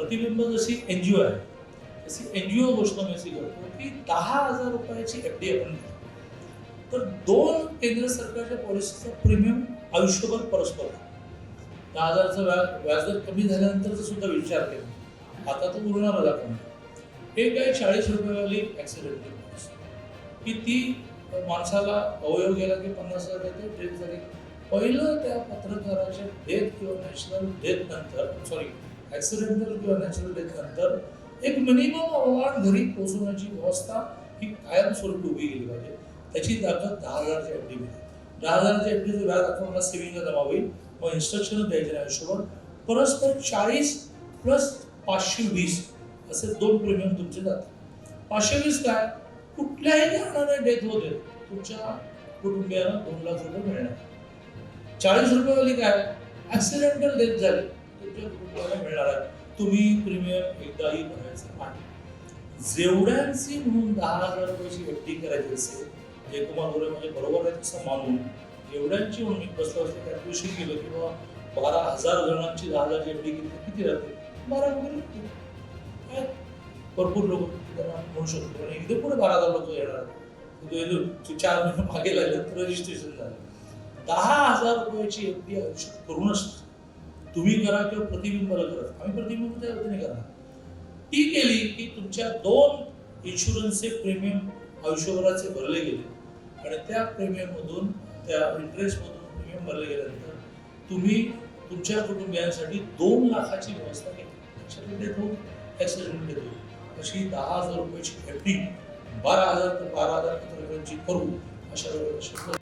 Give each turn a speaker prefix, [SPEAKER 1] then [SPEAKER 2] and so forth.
[SPEAKER 1] प्रतिबिंब जशी एनजीओ आहे तशी एनजीओ घोषणा मी करतो की 10,000 रुपयाची एफडी आपण घेतो. तर 2 केंद्र सरकारच्या पॉलिसीचा प्रीमियम आयुष्यभर परस्पर आहे. 10,000चा व्याजदर कमी झाल्यानंतरचा सुद्धा विचार केला, आता तो उरणारच आपण. एक आहे 40 रुपयेवाली ॲक्सिडेंटल पॉलिसी, की ती माणसाला अवयव गेला की 50,000 देते, डेथ झाली. पहिलं त्या पत्रकाराच्या डेथ किंवा नॅचरल डेथ नंतर ॲक्सिडेंटल किंवा नॅचरल डेथ नंतर एक मिनिमम अवॉर्ड घरी पोहोचवण्याची व्यवस्था ही कायमस्वरूपी उभी केली पाहिजे. त्याची ताकद 10,000ची एफडी मिळते. 10,000च्या एफडीचं व्याज आता मला सेव्हिंगला जमा होईल, मग इन्स्ट्रक्शन द्यायचे नाही आयुष्यभर. परस्पर 40 प्लस 520 असे 2 प्रीमियम तुमचे जातात. 520 काय, कुठल्याही कारणाने डेथ होते तुमच्या कुटुंबियांना 2 लाख रुपये मिळणार. 40 रुपयेवाली काय, ॲक्सिडेंटल डेथ झाली तुमच्या कुटुंबाला मिळणार आहे. तुम्ही प्रीमियम एकदाही भरायचं नाही. जेवढ्यांची म्हणून 10,000 रुपयाची एफडी करायची असेल, जयकुमार गोरे म्हणजे बरोबर आहे तसं मानून एवढ्यांची म्हणून मी बसलं असतं कॅल्क्युलेशन केलं की बाबा 12,000 जणांची 10,000ची एफडी किती राहते, 12 वगैरे काय भरपूर लोक त्यांना म्हणू शकतो. आणि इथे पुढे 12,000 लोक येणार. 4 महिने मागे लागले तर रजिस्ट्रेशन झालं. 10,000 रुपयाची एफडी आयुष्यात करूनच तुम्ही करा किंवा प्रतिबिंबाला करा. आम्ही प्रतिबिंबाच्या वतीने करणार. ती केली की तुमच्या 2 इन्शुरन्सचे प्रीमियम आयुष्यभराचे भरले गेले आणि त्या प्रीमियममधून त्या इंटरेस्टमधून प्रीमियम भरले गेल्यानंतर तुम्ही तुमच्या कुटुंबियांसाठी 2 लाखाची व्यवस्था केली. देतो ॲक्सिडेंट देतो अशी 10,000 रुपयाची एफडी 12,000 ते 12,000 रुपयांची करू अशा